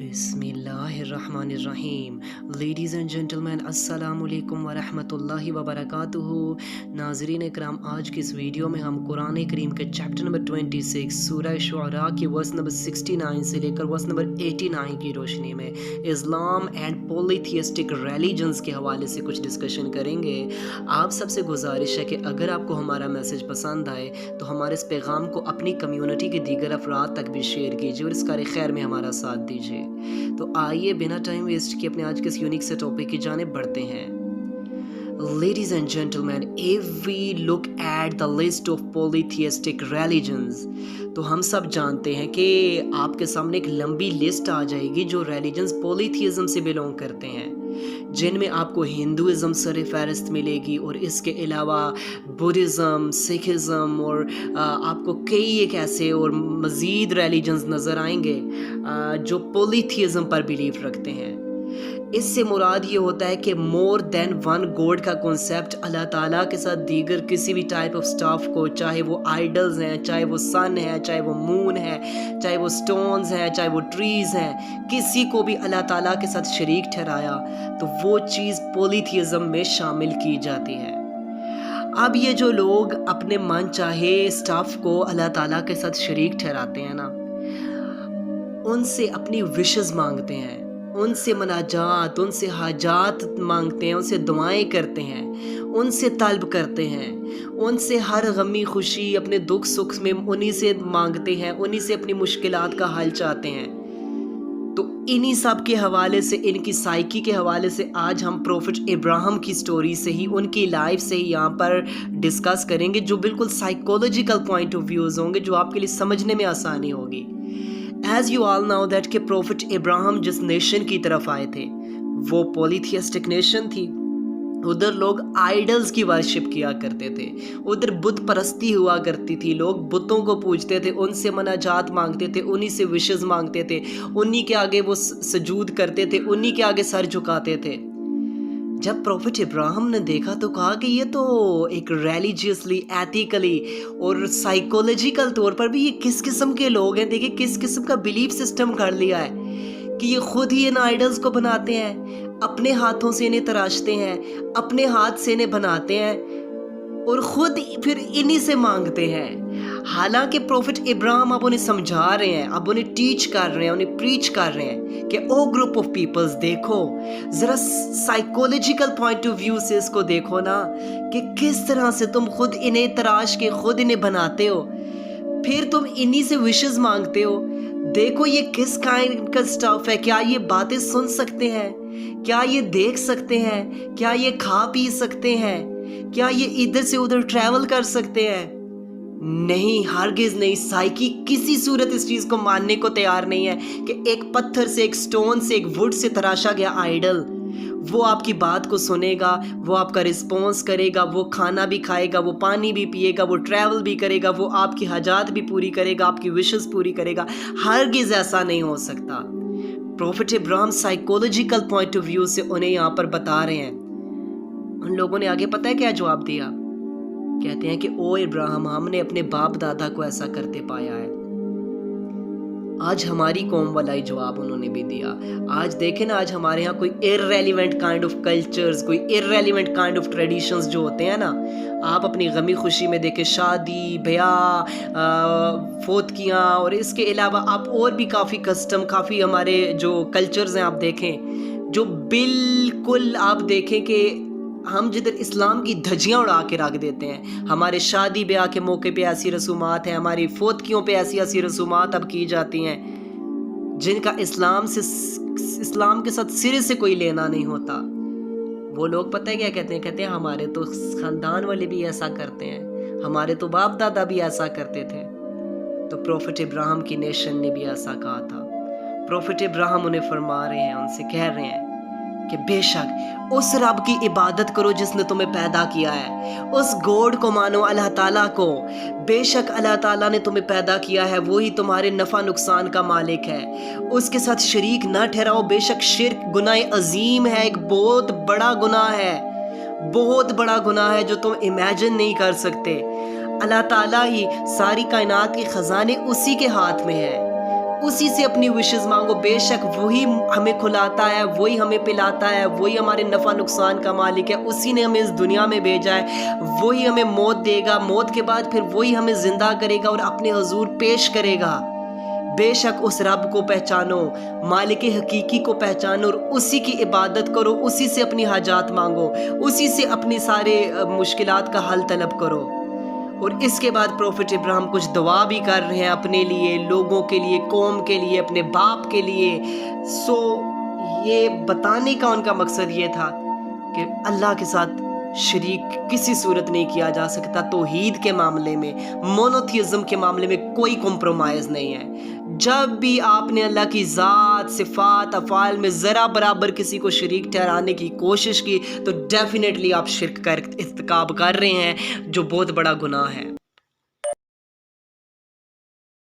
बिस्मिल्लाहिर्रहमानिर्रहीम। Ladies and gentleman, अस्सलाम वालेकुम वरहमतुल्लाहि वबरकातुहू। नाज़रीन इकराम, आज की इस वीडियो में हम कुरान करीम के चैप्टर नंबर 26 सूरह शुअरा के वर्स नंबर 69 से लेकर वर्स नंबर 89 की रोशनी में इस्लाम एंड पॉलीथियस्टिक रिलीजन्स के हवाले से कुछ डिस्कशन करेंगे। आप सबसे गुजारिश है कि अगर आपको हमारा मैसेज पसंद आए तो हमारे इस पैगाम को अपनी कम्युनिटी के दीगर अफराद तक भी शेयर कीजिए और इस कार खैर में हमारा साथ दीजिए। तो आइए बिना टाइम वेस्ट किए अपने आज के इस यूनिक से टॉपिक की जानिब बढ़ते हैं। Ladies and gentlemen, if we look at the list of polytheistic religions, तो हम सब जानते हैं कि आपके सामने एक लंबी लिस्ट आ जाएगी जो रिलीजन्स पॉलीथियज्म से बिलोंग करते हैं, जिनमें आपको हिंदुइज़्म सर फहरिस्त मिलेगी और इसके अलावा बुद्धिज़्म, सिखिज़्म और आपको कई एक ऐसे और मज़ीद रिलीजन्स नज़र आएंगे जो पॉलीथियज्म पर बिलीव रखते हैं। इससे मुराद ये होता है कि मोर देन वन गॉड का कॉन्सेप्ट अल्लाह ताला के साथ दीगर किसी भी टाइप ऑफ स्टाफ को, चाहे वो आइडल्स हैं, चाहे वो सन है, चाहे वो मून है, चाहे वो स्टोन्स हैं, चाहे वो ट्रीज़ हैं, किसी को भी अल्लाह ताला के साथ शरीक ठहराया तो वो चीज़ पॉलीथियज्म में शामिल की जाती है। अब ये जो लोग अपने मन चाहे स्टाफ को अल्लाह ताला के साथ शरीक ठहराते हैं ना, उनसे अपनी विशेस मांगते हैं, उनसे मनाजात, उनसे हाजात मांगते हैं, उनसे दुआएं करते हैं, उनसे तलब करते हैं, उनसे हर गमी खुशी अपने दुख सुख में उन्हीं से मांगते हैं, उन्हीं से अपनी मुश्किलात का हल चाहते हैं। तो इन्हीं सब के हवाले से, इनकी साइकी के हवाले से आज हम प्रोफेट इब्राहिम की स्टोरी से ही, उनकी लाइफ से ही यहाँ पर डिस्कस करेंगे, जो बिल्कुल साइकोलॉजिकल पॉइंट ऑफ व्यूज़ होंगे, जो आपके लिए समझने में आसानी होगी। As you all know that कि प्रोफेट इब्राहिम जिस नेशन की तरफ आए थे वो पॉलीथियस्टिक नेशन थी। उधर लोग आइडल्स की वर्शिप किया करते थे, उधर बुत परस्ती हुआ करती थी, लोग बुतों को पूजते थे, उनसे मनाजात मांगते थे, उन्हीं से विशेस मांगते थे, उन्हीं के आगे वो सजूद करते थे, उन्हीं के आगे सर झुकाते थे। जब प्रोफेट इब्राहिम ने देखा तो कहा कि ये तो एक रिलीजियसली, एथिकली और साइकोलॉजिकल तौर पर भी ये किस किस्म के लोग हैं। देखिए किस किस्म का बिलीफ सिस्टम कर लिया है कि ये खुद ही इन आइडल्स को बनाते हैं, अपने हाथों से इन्हें तराशते हैं, अपने हाथ से इन्हें बनाते हैं और ख़ुद फिर इन्हीं से मांगते हैं। हालांकि प्रोफेट इब्राहिम अब उन्हें समझा रहे हैं, अब उन्हें टीच कर रहे हैं, उन्हें प्रीच कर रहे हैं कि ओ ग्रुप ऑफ पीपल्स, देखो ज़रा साइकोलॉजिकल पॉइंट ऑफ व्यू से इसको देखो ना कि किस तरह से तुम खुद इन्हें तराश के खुद इन्हें बनाते हो, फिर तुम इन्हीं से विशेस मांगते हो। देखो ये किस काइंड का स्टफ है, क्या ये बातें सुन सकते हैं, क्या ये देख सकते हैं, क्या ये खा पी सकते हैं, क्या ये इधर से उधर ट्रैवल कर सकते हैं? नहीं, हरगिज नहीं। साइकी किसी सूरत इस चीज़ को मानने को तैयार नहीं है कि एक पत्थर से, एक स्टोन से, एक वुड से तराशा गया आइडल वो आपकी बात को सुनेगा, वो आपका रिस्पॉन्स करेगा, वो खाना भी खाएगा, वो पानी भी पिएगा, वो ट्रैवल भी करेगा, वो आपकी हाजात भी पूरी करेगा, आपकी विशेस पूरी करेगा। हरगिज ऐसा नहीं हो सकता। Prophet Ibrahim psychological point of view से उन्हें यहाँ पर बता रहे हैं। उन लोगों ने आगे पता है क्या जवाब दिया? कहते हैं कि ओ इब्राहिम, हमने अपने बाप दादा को ऐसा करते पाया है। आज हमारी कौम वाला ही जवाब उन्होंने भी दिया। आज देखें ना, आज हमारे यहाँ कोई इररेलेवेंट काइंड ऑफ कल्चर्स, कोई इररेलेवेंट काइंड ऑफ ट्रेडिशंस जो होते हैं ना, आप अपनी गमी खुशी में देखें शादी, ब्याह, फोतकियाँ और इसके अलावा आप और भी काफ़ी कस्टम, काफ़ी हमारे जो कल्चर्स हैं आप देखें, जो बिल्कुल आप देखें कि हम जिधर इस्लाम की धज्जियाँ उड़ा के रख देते हैं। हमारे शादी ब्याह के मौके पे ऐसी रसूमात हैं, हमारी फोतकियों पे ऐसी ऐसी रसूमात अब की जाती हैं जिनका इस्लाम के साथ सिरे से कोई लेना नहीं होता। वो लोग पता है क्या कहते हैं? कहते हैं हमारे तो ख़ानदान वाले भी ऐसा करते हैं, हमारे तो बाप दादा भी ऐसा करते थे। तो प्रोफेट इब्राहिम की नेशन ने भी ऐसा कहा था। प्रोफेट इब्राहिम उन्हें फरमा रहे हैं, उनसे कह रहे हैं कि बेशक उस रब की इबादत करो जिसने तुम्हें पैदा किया है, उस गॉड को मानो, अल्लाह ताला को। बेशक अल्लाह ताला ने तुम्हें पैदा किया है, वही तुम्हारे नफ़ा नुकसान का मालिक है, उसके साथ शरीक ना ठहराओ। बेशक शिर्क गुनाह अजीम है, एक बहुत बड़ा गुनाह है, बहुत बड़ा गुनाह है जो तुम इमेजिन नहीं कर सकते। अल्लाह ताला ही सारी कायनात के ख़जाने उसी के हाथ में है। उसी से अपनी विशेस मांगो। बेशक वही हमें खिलाता है, वही हमें पिलाता है, वही हमारे नफ़ा नुकसान का मालिक है। उसी ने हमें इस दुनिया में भेजा है, वही हमें मौत देगा, मौत के बाद फिर वही हमें ज़िंदा करेगा और अपने हुजूर पेश करेगा। बेशक उस रब को पहचानो, मालिक हकीकी को पहचानो और उसी की इबादत करो, उसी से अपनी हाजात मांगो, उसी से अपनी सारे मुश्किलात का हल तलब करो। और इसके बाद प्रॉफिट इब्राहिम कुछ दुआ भी कर रहे हैं अपने लिए, लोगों के लिए, कौम के लिए, अपने बाप के लिए। ये बताने का उनका मकसद ये था कि अल्लाह के साथ शरीक किसी सूरत नहीं किया जा सकता। तौहीद के मामले में, मोनोथिज्म के मामले में कोई कॉम्प्रोमाइज़ नहीं है। जब भी आपने अल्लाह की ज़ात, सिफ़ात, अफ़ाल में ज़रा बराबर किसी को शरीक ठहराने की कोशिश की तो डेफिनेटली आप शिर्क का इर्तिकाब कर रहे हैं, जो बहुत बड़ा गुनाह है।